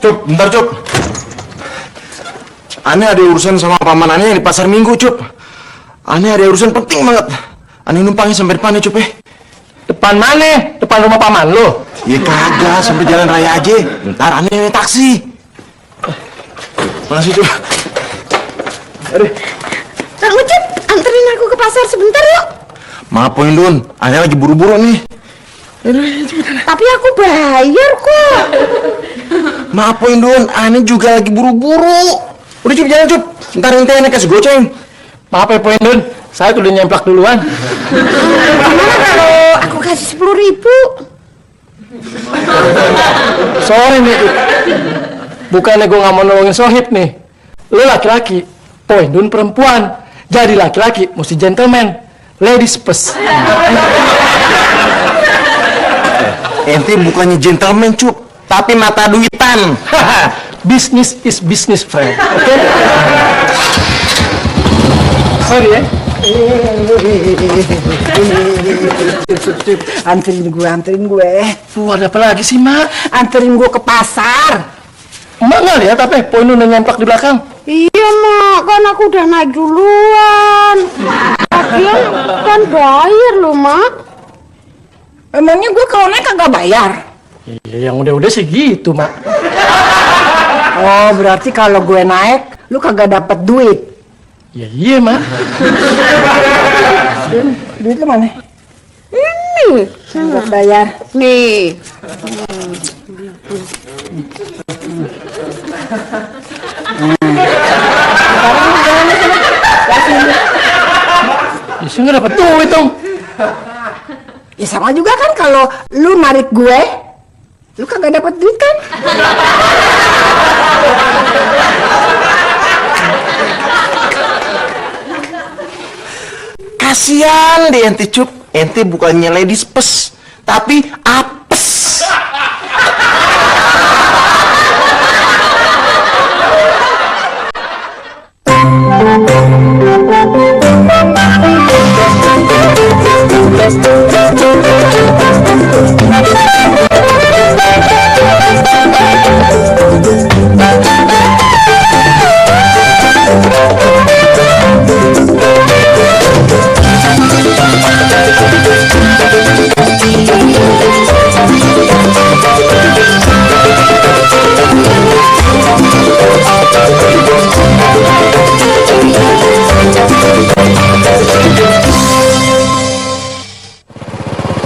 Cup, bentar Cup. Aneh ada urusan sama paman aneh yang di pasar Minggu, Cup. Aneh ada urusan penting banget. Aneh numpangnya sampai depan ya, Cup ya. Depan mana? Depan rumah paman lo? Ya kagak, sampai jalan raya aja. Ntar aneh naik taksi. Makasih, Cup. Aduh. Kang Ucup, anterin aku ke pasar sebentar yuk. Maaf, Poin Dun. Aneh lagi buru-buru nih. Tapi aku bayar kok. Maaf, Poin Dun. Aneh juga lagi buru-buru. Udah, Cup, jalan, Cup. Ntar ente aneh kasih goceng. Maaf ya, Poin Dun. Saya tuh udah nyemplak duluan. Gimana kalau aku kasih 10.000? Sorry nih, bukannya gue gak mau nolongin Sohib nih. Lo laki-laki, Poin Dun perempuan. Jadi laki-laki mesti gentleman, ladies first. Ente bukannya gentleman, Cup, tapi mata duitan. Business is business, friend. Oke? Sorry ya. Anterin gue. Ada apa lagi sih, Mak? Anterin gue ke pasar. Mak nggak lihat apa? Poin Dun udah nyemplak di belakang. Iya, Mak. Kan aku udah naik duluan. Lagian kan bayar loh, Mak. Emangnya gue kalau naik kagak bayar? Iya, yang udah-udah sih gitu, Mak. Oh, berarti kalau gue naik, lu kagak dapet duit. Ya iya, Mak. Duit lu mana? Ini. Buat bayar. Nih. Ya, saya nggak dapet duit dong. Ya sama juga kan kalau lu narik gue, lu kagak dapet duit kan? Kasian deh ente, Cup. Ente bukannya ladies first, tapi apes.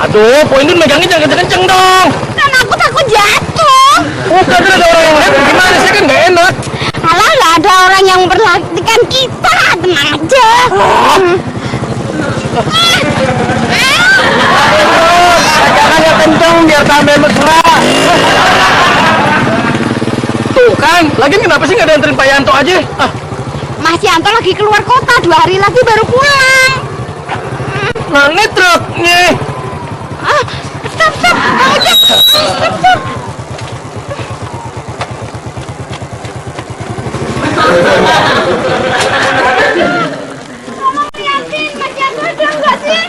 Aduh, Poin Dun megangnya jangan kenceng-kenceng dong. Kan aku takut jatuh. Bukan, ada orang yang lain. Gimana sih, kan nggak enak. Alah, nggak ada orang yang memperhatikan kita. Tenang aja. Jangan ya kenceng biar sampai mesra. Tuh kan, lagian kenapa sih nggak ada anterin Pak Yanto aja? Mas Yanto lagi keluar kota, 2 hari lagi baru pulang. Nah, ini truknya. Stop, aja. Stop. Yakin, Mas Yanto ada nggak sih?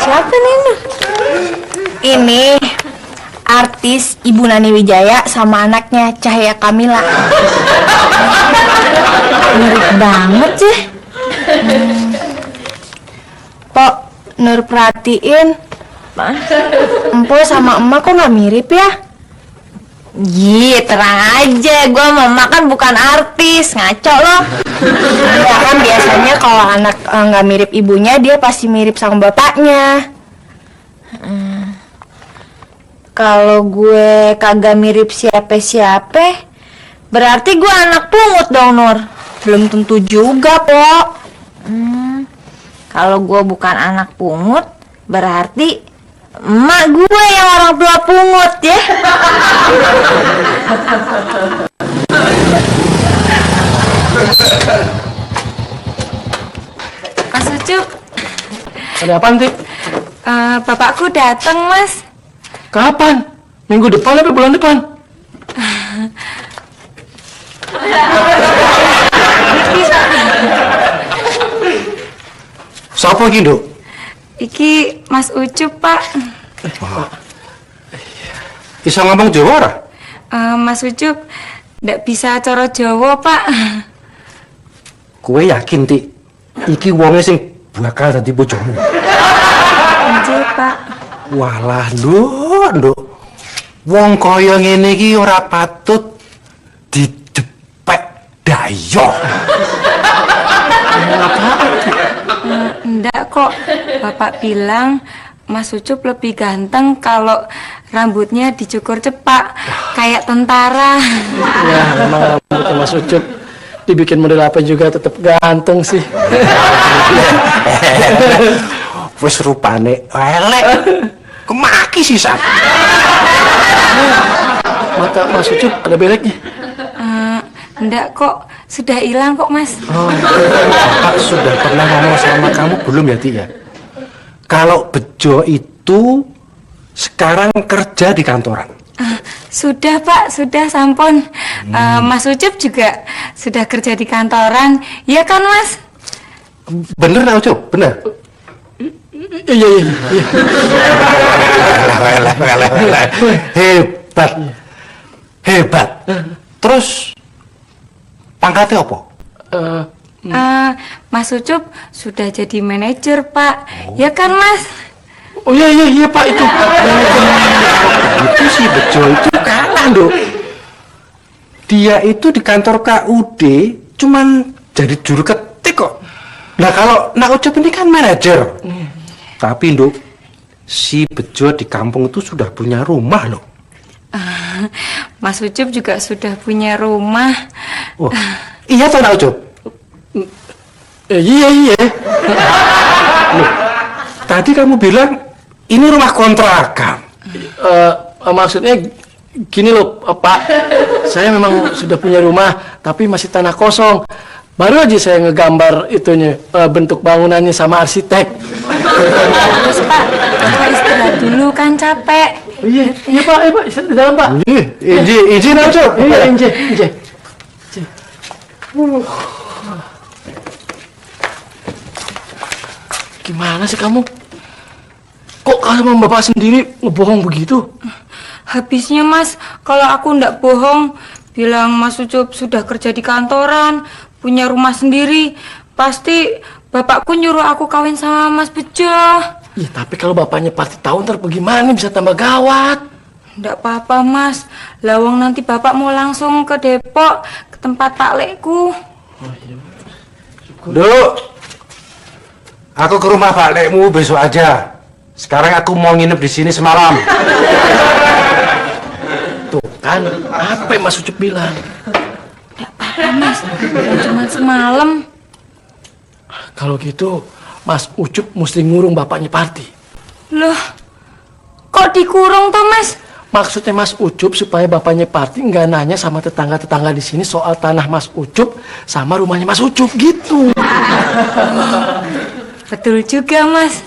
Siapa nih? Ini artis Ibu Nani Wijaya sama anaknya Cahaya Kamila. Mirip banget sih. Pok, Nur perhatiin, Empo sama emak kok nggak mirip ya? Terang aja, gue sama emak kan bukan artis, ngaco loh. Ya kan biasanya kalau anak nggak mirip ibunya, dia pasti mirip sama bapaknya. Kalau gue kagak mirip siapa-siapa, berarti gue anak pungut dong, Nur. Belum tentu juga, Pok. Kalau gue bukan anak pungut, berarti emak gue yang orang tua pungut ya. Mas Ucup, Ada apaan, Tik? bapakku datang, Mas. Kapan? Minggu depan apa bulan depan? Siapa gitu? Iki Mas Ucup, Pak. Bisa ngomong Jawa ora? Mas Ucup, ndak bisa cara Jawa, Pak. Kowe yakin, Tik? Iki wonge sing bakal dadi bojomu. Nggih, Pak. Walah, Nduk. Wong kaya ngene iki ora patut didepek dayo. Ndak kok. Bapak bilang Mas Ucup lebih ganteng kalau rambutnya dicukur cepak kayak tentara. Ya, memang rambutnya Mas Ucup dibikin model apa juga tetap ganteng sih. Wis rupane elek. Kemaki sisan. Mata Mas Ucup ada beleknya. Ndak kok, sudah hilang kok, Mas. Bapak sudah pernah ngomong sama kamu belum ya, Tik ya? Kalau Bejo itu sekarang kerja di kantoran. Sudah, Pak, sudah sampun. Mas Ucup juga sudah kerja di kantoran, ya kan, Mas? Bener tak, Ucup? Bener? Iya. Hebat. Terus pangkatnya apa? Mas Ucup sudah jadi manajer, Pak. Ya kan, Mas? Oh iya Pak itu. Itu si Bejo itu kalah, Nduk. Dia itu di kantor KUD cuman jadi juru ketik kok. Nah kalau Nak Ucup ini kan manajer. Tapi, Nduk, si Bejo di kampung itu sudah punya rumah, loh. Mas Ucup juga sudah punya rumah. Oh, iya toh Nak Ucup? Iya. Loh, tadi kamu bilang ini rumah kontrakan. Maksudnya gini loh, Pak. Saya memang sudah punya rumah, tapi masih tanah kosong. Baru aja saya ngegambar itunya, bentuk bangunannya sama arsitek. Terus, Pak, Bapak istirahat dulu kan capek. Iya Pak, di dalam Pak. Izin Nak Ucup. Iya, inje. Gimana sih kamu? Kok sama bapak sendiri ngebohong begitu? Habisnya, Mas, kalau aku ndak bohong, bilang Mas Ucup sudah kerja di kantoran, punya rumah sendiri, pasti bapakku nyuruh aku kawin sama Mas Bejo. Ya, tapi kalau bapaknya pasti tahu ntar bagaimana bisa tambah gawat. Ndak apa-apa, Mas. Lawang nanti bapak mau langsung ke Depok, ke tempat Pak Lekku. Duk, aku ke rumah Pak Lekmu besok aja. Sekarang aku mau nginep di sini semalam. Tuh kan, apa yang Mas Ucup bilang? Ndak apa-apa, Mas. Cuma semalam. Kalau gitu, Mas Ucup mesti ngurung bapaknya Parti. Loh, kok dikurung tuh, Mas? Maksudnya Mas Ucup supaya bapaknya Parti nggak nanya sama tetangga-tetangga di sini soal tanah Mas Ucup sama rumahnya Mas Ucup gitu. Betul juga, Mas.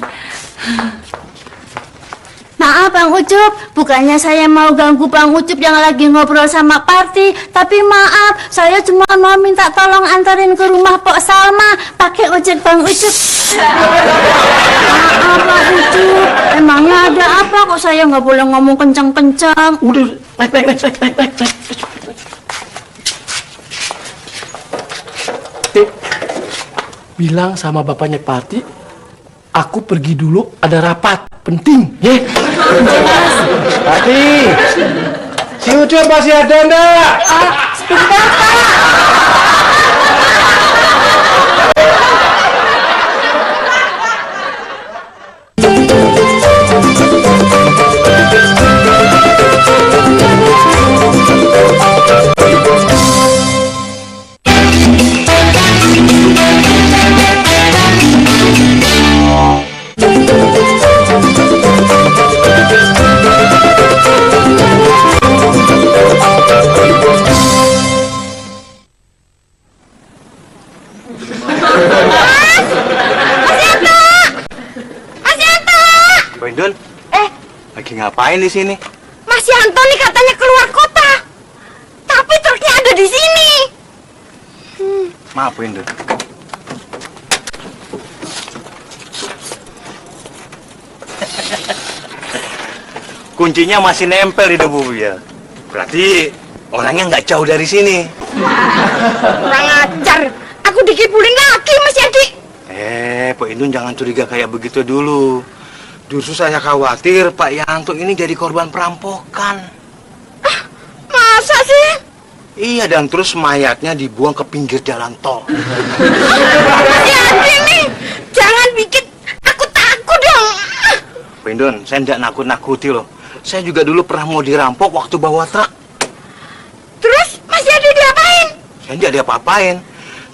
Maaf Bang Ucup, bukannya saya mau ganggu Bang Ucup yang lagi ngobrol sama Parti, tapi maaf, saya cuma mau minta tolong antarin ke rumah Pok Salma pakai ojek Bang Ucup. Maaf Bang Ucup, emangnya ada apa kok saya nggak boleh ngomong kencang-kencang? Udah, naik. Tik, bilang sama bapaknya Parti, aku pergi dulu, ada rapat penting, ya? Tadi, si Ucup masih ada enggak? Sebentar, Pak. Indun, lagi ngapain di sini? Mas Yanto nih katanya keluar kota, tapi truknya ada di sini. Maaf, Indun. kuncinya masih nempel di debu ya. Berarti orangnya nggak jauh dari sini. Kurang ajar. Aku dikibulin lagi Mas Yadi. Pak Indun jangan curiga kayak begitu dulu. Justru saya khawatir Pak Yanto ini jadi korban perampokan. Masa sih? Iya, dan terus mayatnya dibuang ke pinggir jalan tol. Mas Yadi nih, jangan bikin aku takut dong. Pak Indun, saya nggak nakut-nakuti loh. Saya juga dulu pernah mau dirampok waktu bawa truk. Terus Mas Yadi diapain? Saya nggak diapa-apain.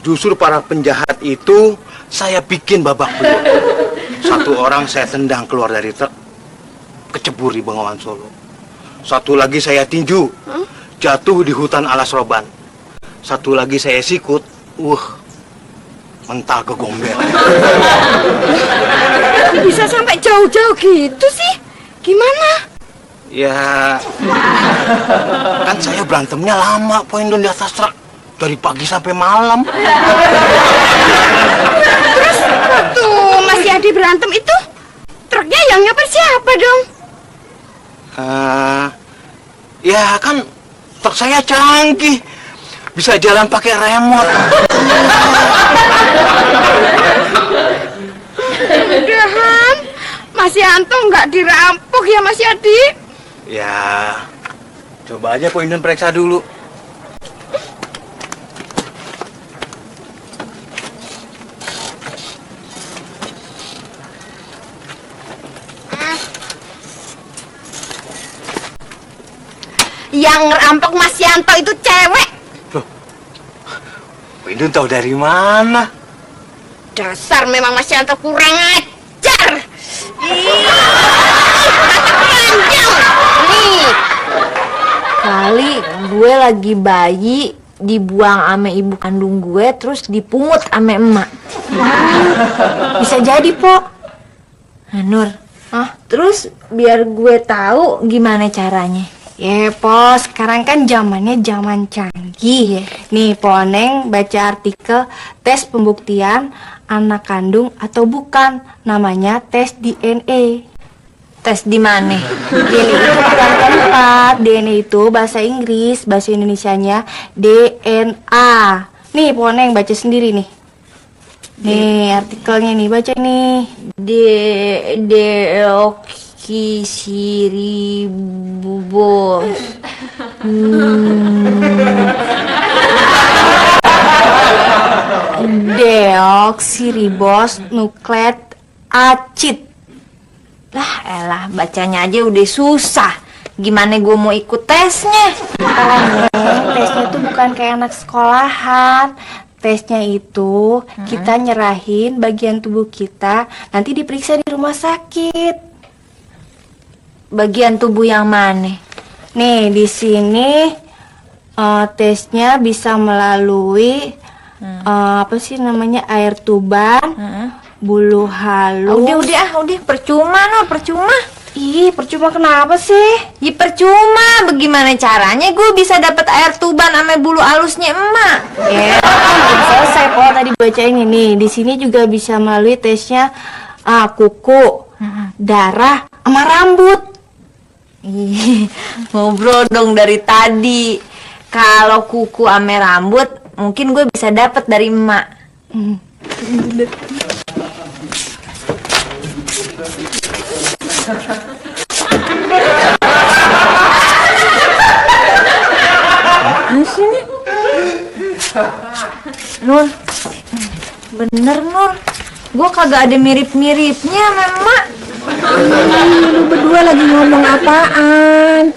Justru para penjahat itu saya bikin babak belur. Satu orang saya tendang keluar dari truk, kecebur di Bengawan Solo. Satu lagi saya tinju, jatuh di hutan alas roban. Satu lagi saya sikut, mental ke gombel. Bisa sampai jauh-jauh gitu sih? Gimana? Ya, kan saya berantemnya lama, Pak Indun, di atas truk. Dari pagi sampai malam. Terus waktu Mas Yadi berantem itu, truknya yang nyopir siapa dong? Ya kan truk saya canggih, bisa jalan pakai remote. Mudahan Mas Yanto nggak dirampok ya Mas Yadi? Ya, coba aja Pak Indun periksa dulu. Yang ngerampok Mas Yanto itu cewek. Pak Indun tahu dari mana? Dasar memang Mas Yanto kurang ajar. Nih, kali gue lagi bayi dibuang ame ibu kandung gue terus dipungut ame emak. Bisa jadi, Po. Nah, Nur. Terus biar gue tahu gimana caranya. Ya, Po, sekarang kan zamannya zaman canggih ya. Nih, Po Neng baca artikel tes pembuktian anak kandung atau bukan. Namanya tes DNA. Tes di mana? DNA itu bukan tempat. DNA itu bahasa Inggris, bahasa Indonesianya DNA. Nih, Po Neng baca sendiri nih. Nih, artikelnya nih, baca nih. Deoksiribos. Deoksiribos nukleat acid. Lah, elah, bacanya aja udah susah. Gimana gue mau ikut tesnya? Tesnya tuh bukan kayak anak sekolahan. Tesnya itu kita nyerahin bagian tubuh kita, nanti diperiksa di rumah sakit. Bagian tubuh yang mana? Nih, di sini tesnya bisa melalui apa sih namanya, air tuban, bulu halus. Udah, percuma Nur, percuma. Ih, percuma kenapa sih? Ya percuma, bagaimana caranya gue bisa dapat air tuban sama bulu halusnya emak? Ya, belum selesai kok tadi bacain ini. Di sini juga bisa melalui tesnya kuku, darah, sama rambut. Ih, ngobrol dong dari tadi. Kalau kuku ame rambut, mungkin gue bisa dapat dari emak. Nur, bener Nur, gue kagak ada mirip-miripnya sama emak. Lu berdua lagi ngomong apaan?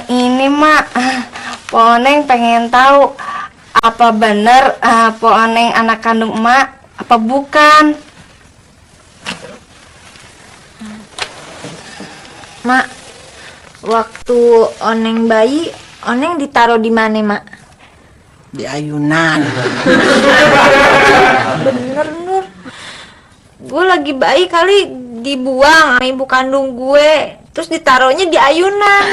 Ini Mak, Po Neng pengen tahu apa bener Po Neng anak kandung emak apa bukan? Mak, waktu Oneng bayi, Oneng ditaruh di mana, Mak? Di ayunan. Bener, Nur. Gue lagi bayi kali dibuang sama ibu kandung gue, terus ditaruhnya di ayunan.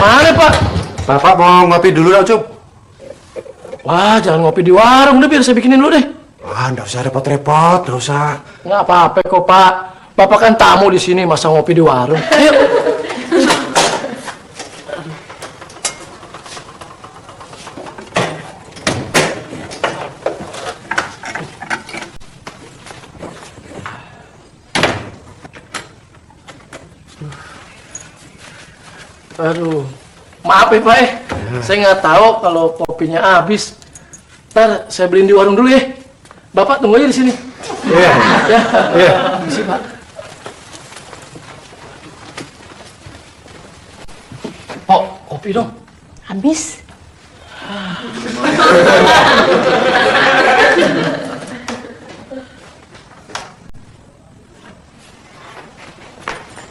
Mana Pak? Bapak mau ngopi dulu, Ucup? Wah, jangan ngopi di warung deh, biar saya bikinin dulu deh. Wah, nggak usah repot-repot, nggak usah. Nggak apa-apa kok, Pak. Bapak kan tamu di sini, masa ngopi di warung. Ayo. Aduh, maaf ya Pak. Saya nggak tahu kalau kopinya habis. Ntar saya beliin di warung dulu ya. Bapak tunggu aja di sini. Iya. Ya, Iya. Misi Pak. Oh, kopi dong. Habis.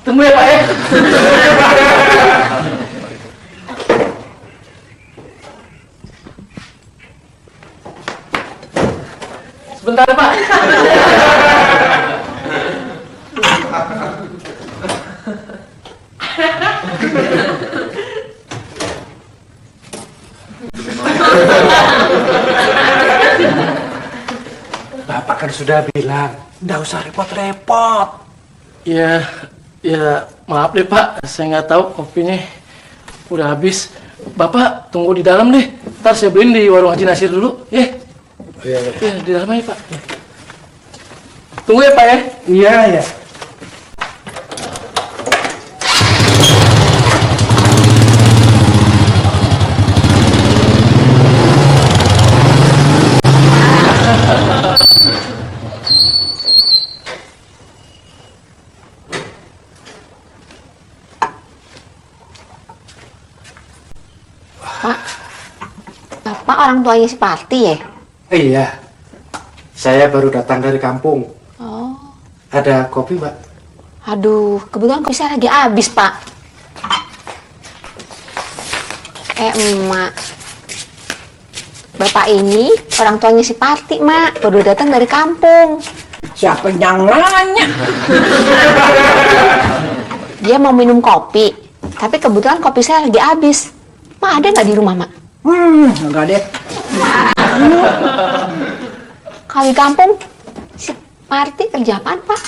Tunggu ya Pak ya. Sebentar Pak. Bapak kan sudah bilang, nggak usah repot-repot. Ya, maaf deh Pak, saya nggak tahu kopinya udah habis. Bapak tunggu di dalam deh, ntar saya beliin di warung Haji Nasir dulu, ya. Iya. Ya, di dalam aja Pak. Tunggu ya Pak ya. Iya, ya. Bapak orang tuanya si Parti ya? Iya. Saya baru datang dari kampung. Oh. Ada kopi, Mbak? Aduh, kebetulan kopi saya lagi habis, Pak. Emak. Bapak ini orang tuanya si Parti, Mak. Baru datang dari kampung. Siapa yang nanya? Dia mau minum kopi. Tapi kebetulan kopi saya lagi habis. Mak, ada nggak di rumah, Mak? Enggak deh. Kalau di kampung, si Parti kerja apaan, Pak?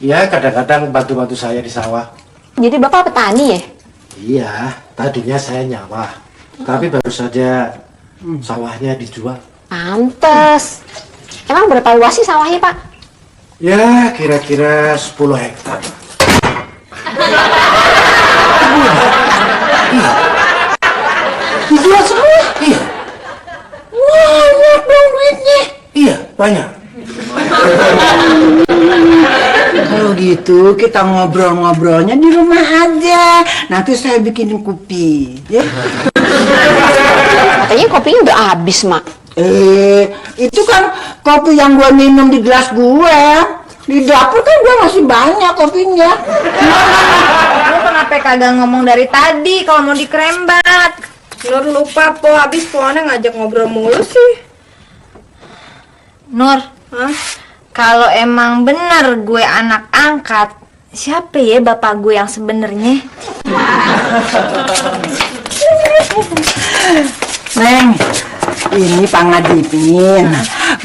Iya, kadang-kadang bantu-bantu saya di sawah. Jadi Bapak petani ya? Iya, tadinya saya nyawah. Tapi baru saja sawahnya dijual. Pantes. Emang berapa luas sih sawahnya, Pak? Ya, kira-kira 10 hektar. Dijual semua? Iya, Banyak dong duitnya. iya, banyak. Kalau gitu kita ngobrol-ngobrolnya di rumah aja. Nanti saya bikinin kopi, ya. Katanya kopinya udah habis, Mak. Itu kan kopi yang gue minum di gelas gue. Di dapur kan gue masih banyak kopinya. Lu kenapa kagak ngomong dari tadi kalau mau dikerembat? Nur lupa po, habis poannya ngajak ngobrol mulu sih. Nur, Hah? kalau emang bener gue anak angkat, siapa ya bapak gue yang sebenarnya? Neng, ini Pangadipin,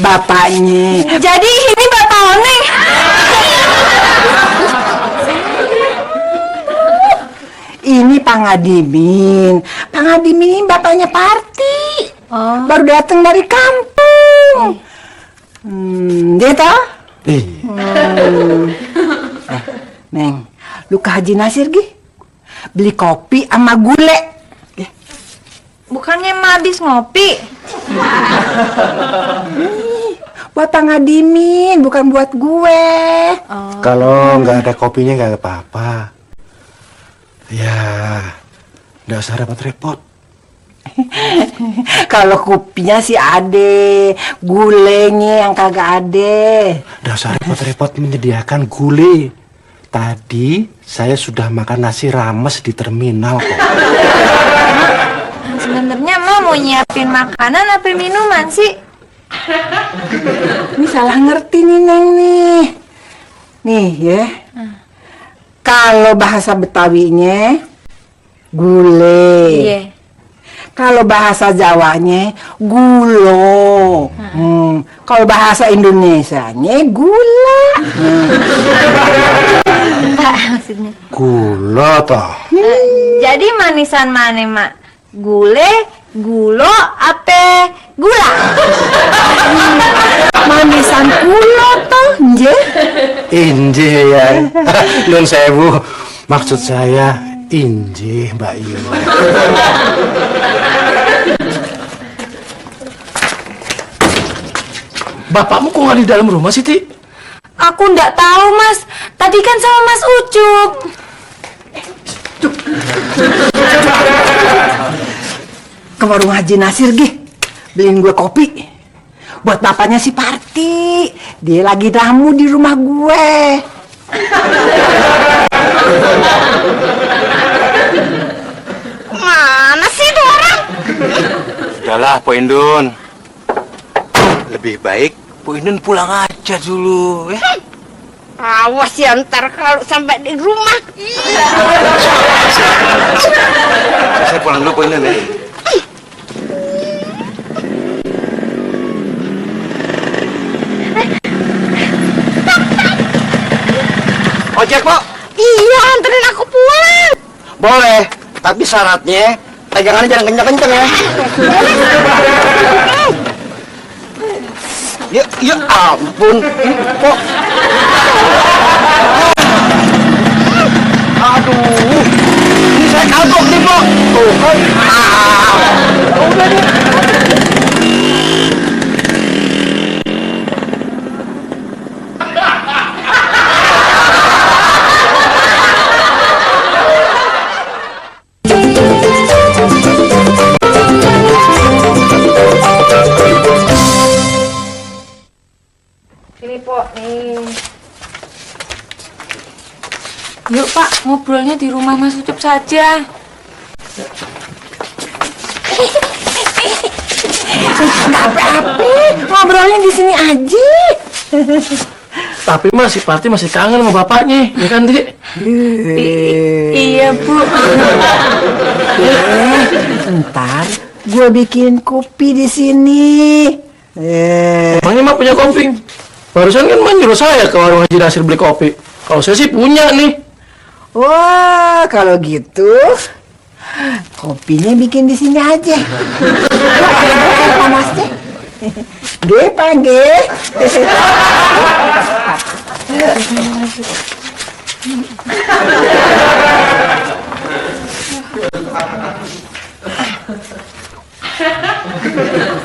bapaknya. Jadi ini bapak Oneng. Ini Pangadimin. Pangadimin ini bapaknya Parti. Baru datang dari kampung. Dia tahu? Neng, lu ke Haji Nasir gi? Beli kopi sama gule. Bukannya emang habis ngopi? Buat Pangadimin, bukan buat gue. Kalau nggak ada kopinya nggak apa-apa. Ya, nggak usah repot-repot. Kalau kopinya sih ade, gulenya yang kagak ade. Nggak usah repot-repot menyediakan gule. Tadi saya sudah makan nasi rames di terminal kok. Sebenarnya mau nyiapin makanan apa minuman sih? Ini salah ngerti nih Neng nih. Nih ya. Kalau bahasa Betawinya gule. Iya. Kalau bahasa Jawanya gulo. Kalau bahasa Indonesianya gula. Enggak, maksudnya. Gula toh. Jadi manisan mana, Mak? Gule, gulo, apa gula? Manisan gulo toh, nje. Inje ya. Nun sewu. Maksud saya inje, Mbak Iyo. Bapakmu kok nggak di dalam rumah sih, Ti? Aku ndak tahu, Mas. Tadi kan sama Mas Ucup. Ke warung Haji Nasir, Gih. Beliin gue kopi. Buat bapaknya si Parti. Dia lagi ramu di rumah gue. Mana sih itu orang? Udahlah, Po Indun. Lebih baik Po Indun pulang aja dulu, ya. Awas ya ntar kalau sampai di rumah. Saya pulang dulu, Po Indun, ya. Ojek, Po? Iya, anterin aku pulang. Boleh, tapi syaratnya pegangannya jangan kenceng-kenceng ya. Ya ampun, Po. Aduh, ini saya kagok nih, Po. Tuh kan. Udah deh. Ini, Po, nih. Yuk, Pak, ngobrolnya di rumah Mas Ucup saja. Nggak apa-apa, ngobrolnya di sini aja. Tapi Mas, si Parti masih kangen sama bapaknya, ya kan, Ti? Iya, Bu. Ntar gue bikin kopi di sini. Emangnya Mak punya kopi? Barusan kan Mak nyuruh saya ke warung Haji Nasir beli kopi. Kalau saya sih punya nih. Wah, kalau gitu kopinya bikin di sini aja. Panas deh. Ge, panggil.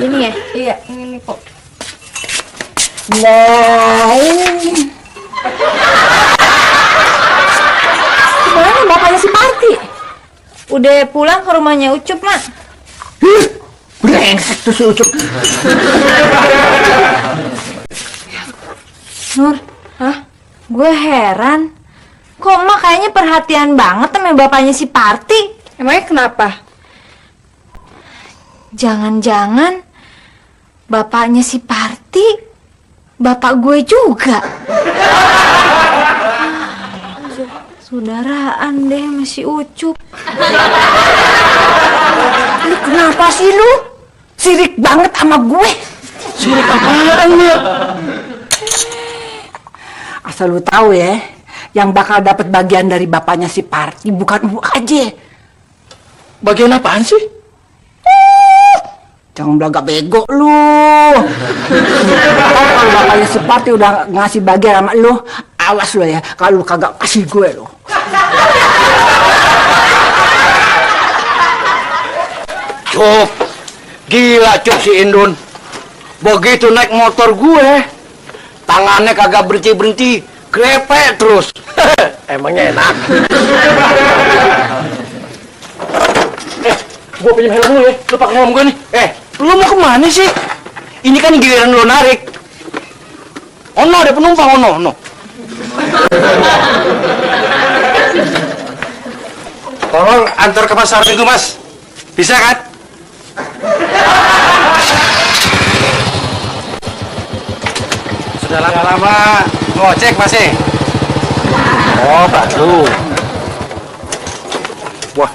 Ini ya? Iya, ini nih, Po. Nah, ini. Mana bapaknya si Parti? Udah pulang ke rumahnya Ucup, Mak. Brengsek tuh si Ucup. Nur, gue heran. Kok Mak kayaknya perhatian banget sama bapaknya si Parti? Emangnya kenapa? Jangan-jangan bapaknya si Parti bapak gue juga. Saudaraan deh masih Ucup. Lu kenapa sih lu? Sirik banget sama gue. Sirik apaan, Mak? Asal lu tahu ya, yang bakal dapat bagian dari bapaknya si Parti bukan lu aja. Bagian apaan sih? Jangan belaga bego lu. Kalau bapaknya si Parti udah ngasih bagian sama lu, awas lu ya kalau lu kagak kasih gue lu. Cup, gila Cup si Indun. Begitu naik motor gue, tangannya kagak berhenti-berhenti, grepek terus. Emangnya enak. Gue pinjam helm dulu ya. Lu pakai helm gue nih. Lu mau kemana sih? Ini kan giliran lu narik. Ono ada penumpang, ono. Tolong antar ke pasar Minggu, Mas. Bisa kan? Sudah lama-lama ngojek, Mas. Oh, baru. Wah,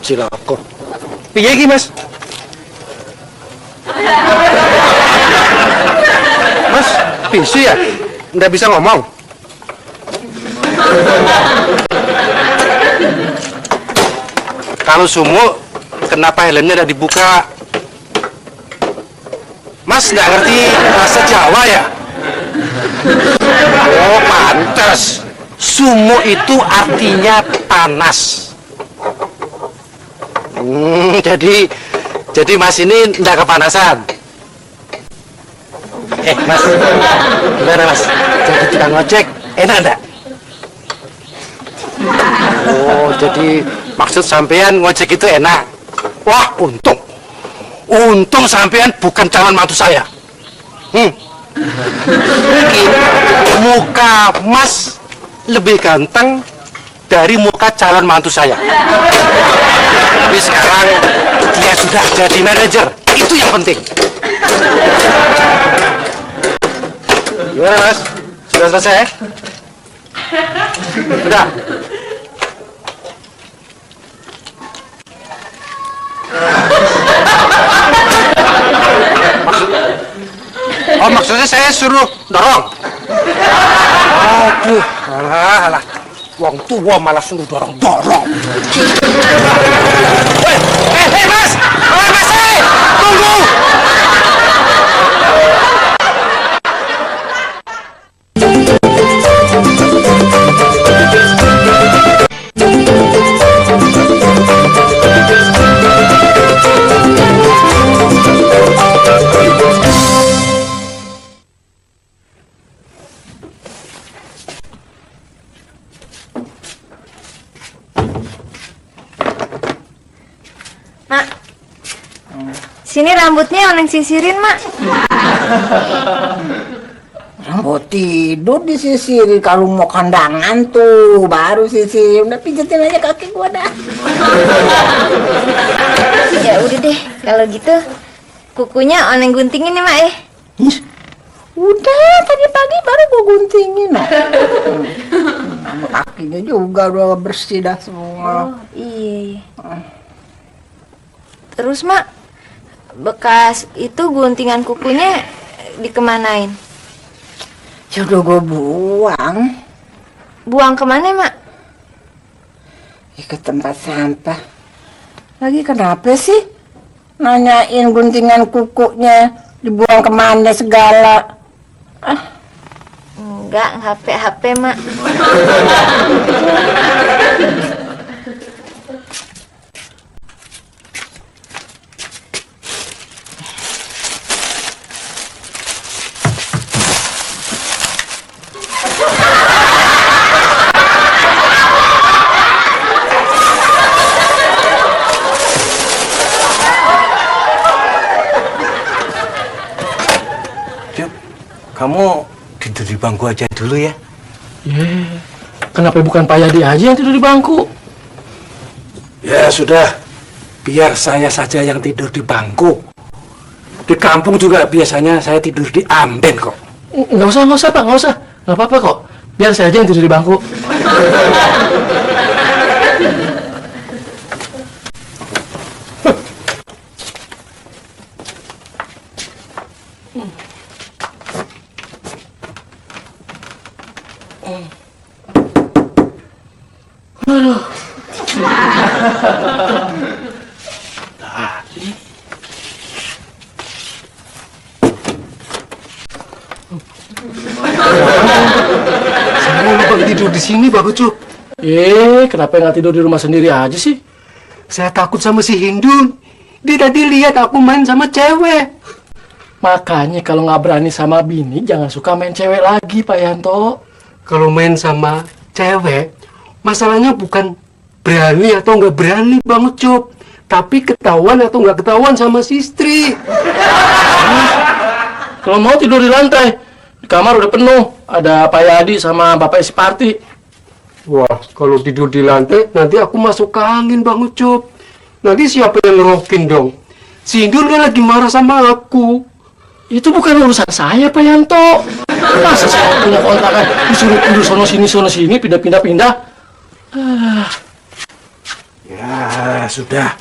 cilaka. Piye iki, Mas? Mas, bisu ya? Nggak bisa ngomong? Kalau sumu, kenapa helmnya udah dibuka? Mas nggak ngerti bahasa Jawa ya? Oh, pantes. Sumu itu artinya panas. Jadi Mas ini nggak kepanasan. Mas, gimana Mas? Jadi tukang ojek, enak enggak? Oh, jadi maksud sampean ngojek itu enak. Wah, untung sampean bukan calon mantu saya. Mungkin muka Mas lebih ganteng dari muka calon mantu saya. Tapi sekarang dia sudah jadi manajer. Itu yang penting. Gimana Mas? Sudah selesai? Sudah? Maksudnya saya suruh dorong. Aduh, alah. Wong tua malah suruh dorong. Hei, Mas! Mas, tunggu! Mak, sini rambutnya Oneng sisirin, Mak. Mau tidur disisirin, kalau mau kandangan tuh baru sisirin. Udah pijetin aja kaki gua dah. Ya udah deh, kalau gitu kukunya Oneng guntingin ya, Mak ya. Udah tadi pagi baru gua guntingin. Kakinya juga udah bersih dah semua. Oh iya. Terus Mak, bekas itu guntingan kukunya dikemanain? Ya udah gua buang. Buang kemana Mak? Ya, ke tempat sampah. Lagi kenapa sih nanyain guntingan kukunya dibuang kemana segala? Enggak, HP Mak. Kamu tidur di bangku aja dulu ya. Kenapa bukan Pak Yadi aja yang tidur di bangku? Ya sudah, biar saya saja yang tidur di bangku. Di kampung juga biasanya saya tidur di amben kok. Nggak usah Pak, nggak usah. Nggak apa-apa kok. Biar saya aja yang tidur di bangku. Saya lupa tidur di sini, Pak Ucup. Kenapa nggak tidur di rumah sendiri aja sih? Saya takut sama si Hindun. Dia tadi lihat aku main sama cewek. Makanya kalau nggak berani sama bini, jangan suka main cewek lagi, Pak Yanto. Kalau main sama cewek, masalahnya bukan berani atau nggak berani, Bang Ucup. Tapi ketahuan atau nggak ketahuan sama si istri. Kalau mau tidur di lantai, di kamar udah penuh. Ada Pak Yadi sama Bapak si Parti. Wah, kalau tidur di lantai, nanti aku masuk ke angin, Bang Ucup. Nanti siapa yang ngerokin dong? Si Hindun kan lagi marah sama aku. Itu bukan urusan saya, Pak Yanto. Masa saya punya kontrakan disuruh tidur sono sini, pindah-pindah. Ya, sudah.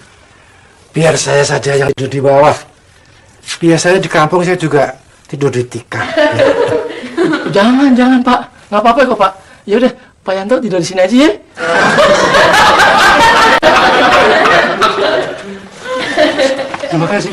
Biar saya saja yang tidur di bawah. Biasanya di kampung saya juga tidur di tikar. Jangan Pak, nggak apa-apa kok Pak. Ya udah, Pak Yanto tidur di sini aja ya. Terima kasih.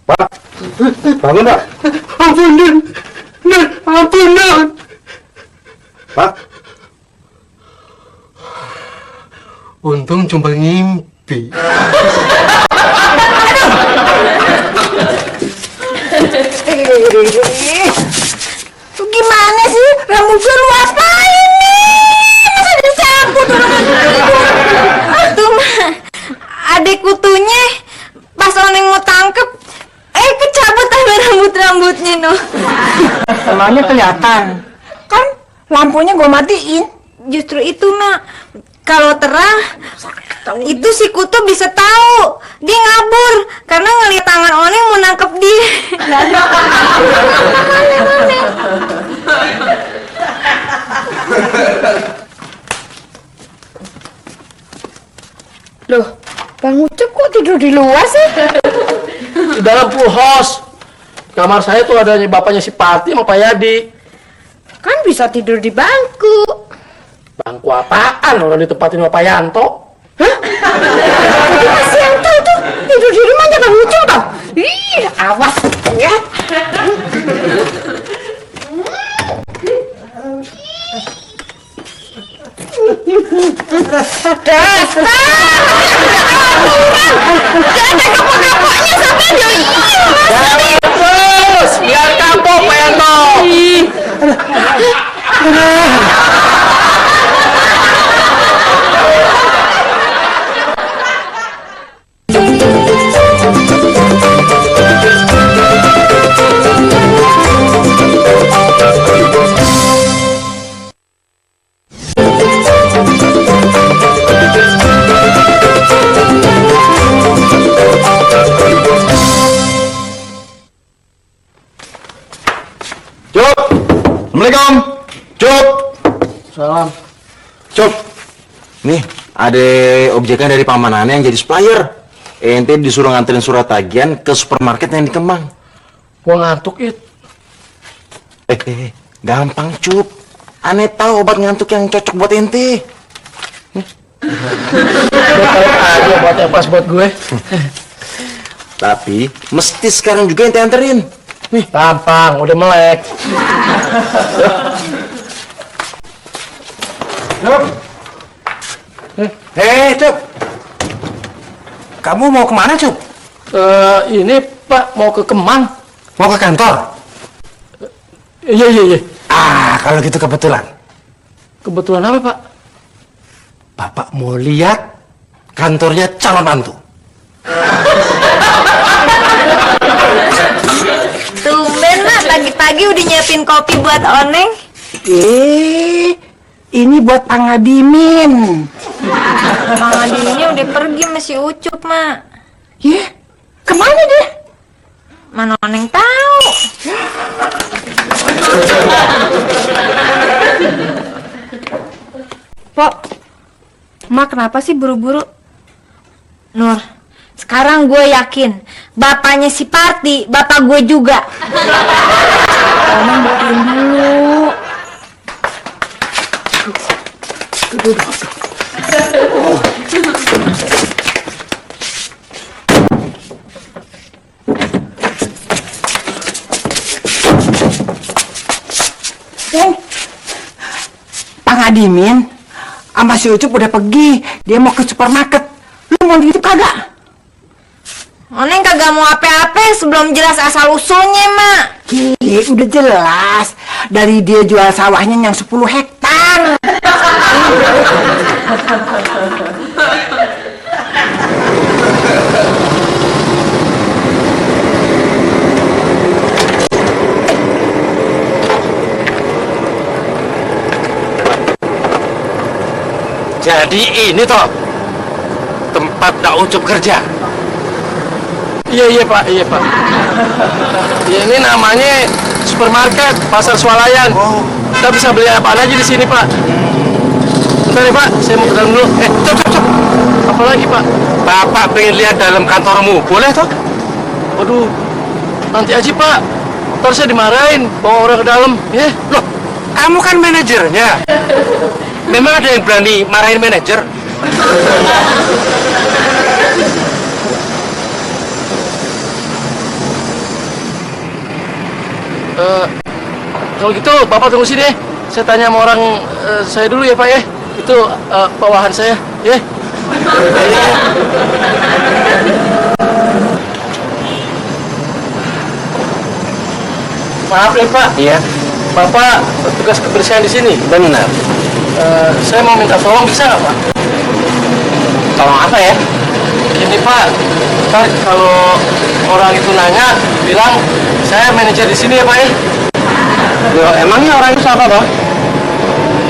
Pak, bangun Pak. Ampun, Don. Ampun, Don. Pak, Untung cuma ngimpi. Tuh gimana sih? Rambut gue lu apain nih? Masa dicabut orang tuh mah adek kutunya pas Oneng mau tangkep kecabut sama rambut-rambutnya no. Emangnya kelihatan? Kan lampunya gue matiin. Justru itu mak, kalau terang itu si kutu bisa tahu dia ngabur karena ngeliat tangan Oneng mau nangkep dia. Loh, Bang Ucup kok tidur di luar sih? Di dalam full house. Kamar saya tuh adanya bapaknya si Pati sama Pak Yadi. Kan bisa tidur di bangku. Bangku apaan orang ditempatin sama Pak Yanto? Hah? Mas Yanto tuh tidur di rumahnya Bang Ucup toh? Ih, awas ya. Terus, biar kapok Pak Yanto. Cup, Assalamualaikum. Cup, Salam. Cup. Nih, ada objekan dari pamanannya yang jadi supplier. Ente disuruh nganterin surat tagihan ke supermarket yang di Kemang. Gua ngantuk, It. Gampang, Cup. Aneh tahu obat ngantuk yang cocok buat ente. Gua tahu aja buat yang pas buat gue. Tapi mesti sekarang juga ente anterin. Nih, gampang, udah melek. Cup. Cup. Kamu mau kemana, Cup? Ini Pak mau ke Kemang. Mau ke kantor? Iya. Kalau gitu kebetulan. Kebetulan apa, Pak? Bapak mau lihat kantornya calon mantu. Tumben mak, pagi-pagi udah nyiapin kopi buat Oneng. Ini buat Pangadimin. Mang Adilnya udah pergi masih Ucup mak. Kemana dia? Mana Oneng tahu? Pok, mak kenapa sih buru-buru? Nur, sekarang gue yakin bapaknya si Parti, bapak gue juga. Oneng buktiin dulu. Pangadimin, sama si Ucup udah pergi. Dia mau ke supermarket. Lu mau dititip kagak? Oneng kagak mau apa-apa sebelum jelas asal usulnya, Mak. Udah jelas. Dari dia jual sawahnya yang 10 hektar. Jadi ini toh tempat Nak Ucup kerja. Iya Pak. Ya, ini namanya supermarket Pasar Swalayan. Kita bisa beli apa aja di sini, Pak. Bentar ya, Pak. Saya mau ke dalam dulu. Cop. Apa lagi, Pak? Bapak pengen lihat dalam kantormu, boleh toh? Waduh. Nanti aja, Pak. Ntar saya dimarahin bawa orang ke dalam, ya. Loh, kamu kan manajernya. Memang ada yang berani marahin manajer? Kalau gitu, Bapak tunggu sini. Saya tanya sama orang saya dulu ya, Pak ya. Itu bawahan saya, ya. Maaf ya, Pak. Iya. Bapak tugas kebersihan di sini. Benar. Saya mau minta tolong, bisa nggak, Pak? Tolong apa ya? Ini, Pak. Ntar kalau orang itu nanya, bilang saya manajer di sini ya, Pak ya. Loh, emangnya orang itu siapa, Bang?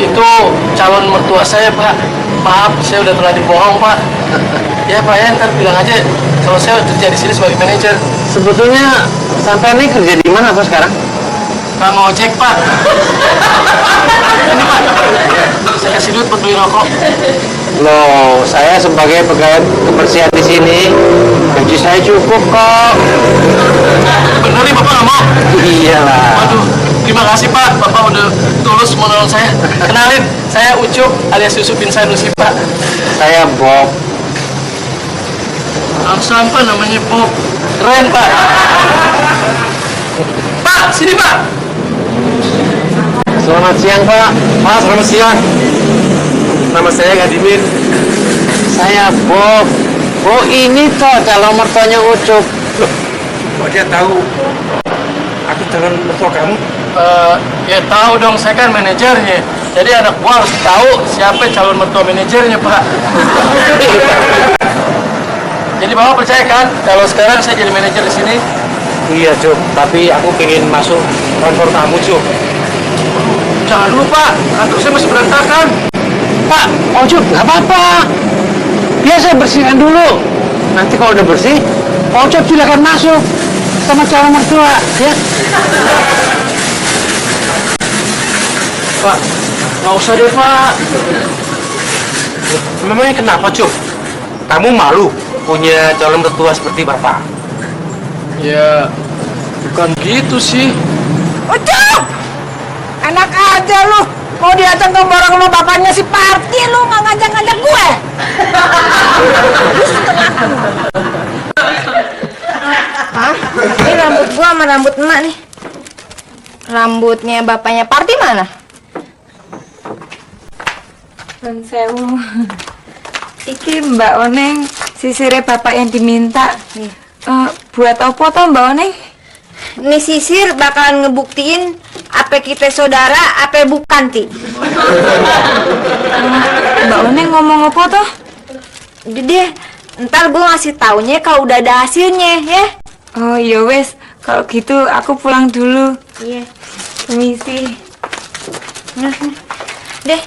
Itu calon mertua saya, Pak. Maaf, saya udah terlanjur bohong, Pak. Ya, Pak ya, ntar bilang aja kalau saya kerja di sini sebagai manajer. Sebetulnya sampai ini kerja di mana Pak sekarang? Pak ngojek, Pak. Ini, Pak. Saya kasih duit buat beli rokok. Loh, saya sebagai pegawai kebersihan di sini, gaji saya cukup kok. Bener nih, Bapak nggak mau? Iyalah. Waduh, terima kasih, Pak. Bapak udah tulus menolong saya. Kenalin, saya Ucup alias Yusuf bin Sanusi, Pak. Saya Bob. Angsa apa namanya, Bob? Keren, Pak. Pak, sini, Pak. Selamat siang Pak. Pak, selamat siang. Nama saya Gadimin. Saya Bob. Oh, ini toh calon mertuanya Ucup. Loh, kok dia tahu aku calon mertua kamu? Ya tahu dong, saya kan manajernya. Jadi anak buah harus tahu siapa calon mertua manajernya, Pak. Jadi Bapak percaya kan kalau sekarang saya jadi manajer di sini? Iya Cup, tapi aku pengen masuk kantor kamu Cup. Jangan lupa, kantor saya masih berantakan. Pak, oh Cup, nggak apa-apa. Biar saya bersihkan dulu. Nanti kalau udah bersih, oh Cup silakan masuk sama calon mertua, ya. Pak, nggak usah deh, Pak. Memangnya kenapa Cup? Kamu malu punya calon mertua seperti Bapak? Ya, bukan gitu sih. Ucup! Enak aja lu. Mau diajak bareng sama bapaknya si Parti, lu nggak ngajak-ngajak gue. Hah? Ini rambut gua sama rambut emak nih. Rambutnya bapaknya Parti mana? Dan sewu. Iki Mbak Oneng, sisirnya bapak yang diminta. Buat apa toh Mbak Oneng? Nih sisir bakalan ngebuktiin apa kita saudara, apa bukan ti. Mbak Oneng ngomong apa toh? Udah deh, ntar gue ngasih taunya kalau udah ada hasilnya ya. Oh iya wes, kalau gitu aku pulang dulu. Iya. Permisi. Nah, deh,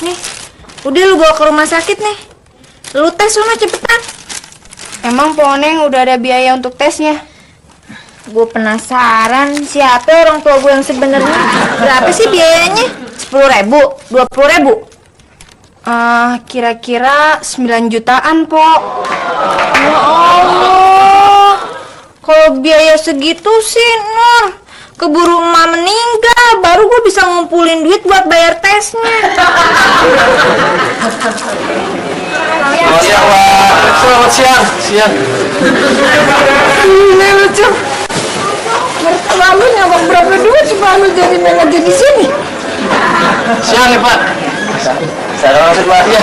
nih, udah lu bawa ke rumah sakit nih. Lu tes sana cepetan. Emang Poneng udah ada biaya untuk tesnya? Gue penasaran siapa orang tua gue yang sebenarnya. Berapa sih biayanya? 10.000? 20.000? Kira-kira 9 jutaan, Pok. Ya Allah. Kalau biaya segitu sih, Nur, keburu emak meninggal, baru gue bisa ngumpulin duit buat bayar tesnya. Selamat siang, Pak. Selamat siang. Siang. Ini lucu. Mertua lu nyamuk berapa duit supaya lu jadi manajer di sini? Siang nih, Pak. Saya masuk, Pak. Iya.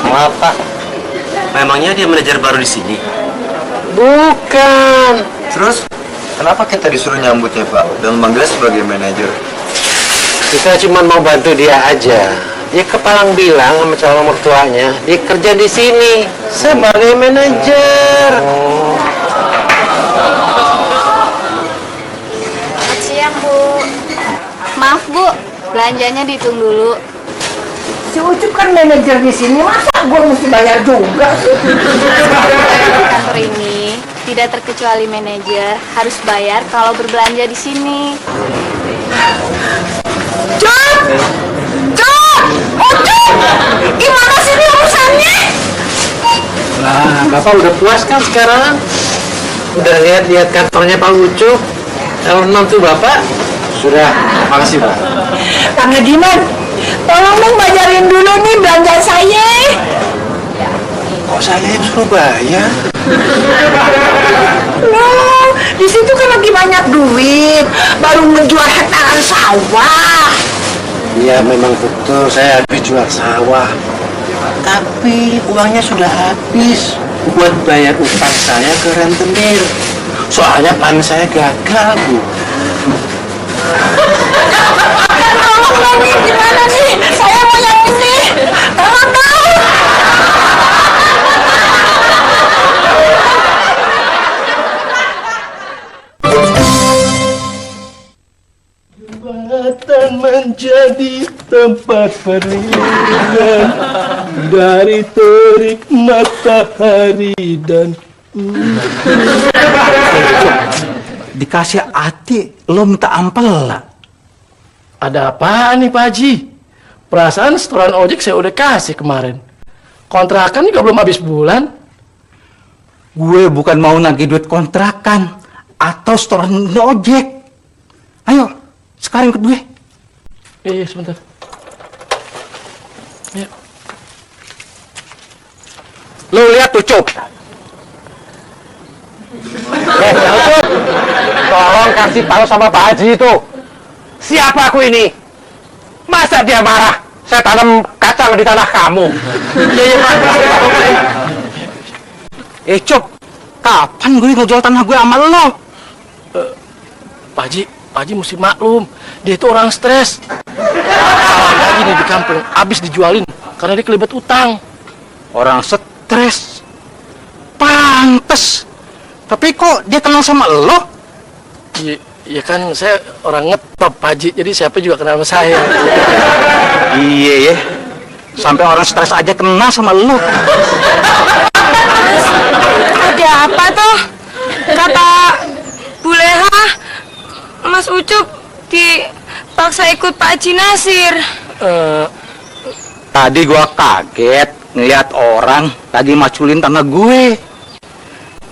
Maaf, Pak. Memangnya dia manajer baru di sini? Bukan. Terus, kenapa kita disuruh nyambutnya, Pak? Dan memanggilnya sebagai manajer? Kita cuma mau bantu dia aja. Dia kepalang bilang sama calon mertuanya, dia kerja di sini sebagai manajer. Selamat siang, Bu. Maaf, Bu. Belanjanya dihitung dulu. Si Ucup kan manajer di sini, masa gue mesti bayar juga sih? Di kantor ini tidak terkecuali manajer harus bayar kalau berbelanja di sini. Cup! Cup! Ucup! Gimana sih ini urusannya? Nah, Bapak udah puas kan sekarang? Udah lihat-lihat kantornya Pak Ucup? Calon menantu Bapak? Sudah, makasih Pak. Kang Ediman, tolong dong bayarin dulu nih belanja saya. Kok saya yang suruh bayar? Loh, di situ kan lagi banyak duit, baru menjual hektaran sawah. Iya, memang betul saya habis jual sawah. Tapi uangnya sudah habis buat bayar utang saya ke rentenir. Soalnya pan saya gagal, Bu. Tolong dong nih, gimana nih? Saya mau yang ini. Tolong dong. Jembatan menjadi tempat perlindungan dari terik matahari dan Dikasih hati, lo minta ampel lah. Ada apaan nih Pak Haji? Perasaan setoran ojek saya udah kasih kemarin. Kontrakan juga belum habis bulan. Gue bukan mau nagih duit kontrakan atau setoran ojek. Ayo, sekarang ikut gue. Iya, sebentar. Ayo. Lu lihat tuh, Cup. Cup. Tolong kasih tahu sama Pak Haji itu. Siapa aku ini? Masa dia marah? Saya tanam kacang di tanah kamu. Iya, Pak. Cup, kapan gue ngejual tanah gue sama lo? Pak Haji mesti maklum. Dia itu orang stres. Lagi nih di kampung, habis dijualin karena dia kelibet utang. Orang stres. Pantes. Tapi kok dia kenal sama lo? Ya kan saya orang ngetop Pak Haji, jadi siapa juga kenal sama saya. Iya ya. Sampai orang stres aja kenal sama lo. Ada apa tuh? Kata Bu Leha, Mas Ucup dipaksa ikut Pak Haji Nasir. Tadi gua kaget ngeliat orang lagi maculin tanah gue.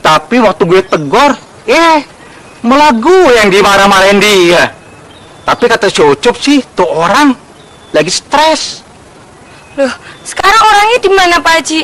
Tapi waktu gue tegor, malah gue yang dimarah-marahin dia. Tapi kata si Ucup sih, tuh orang lagi stres. Loh, sekarang orangnya di mana Pak Haji?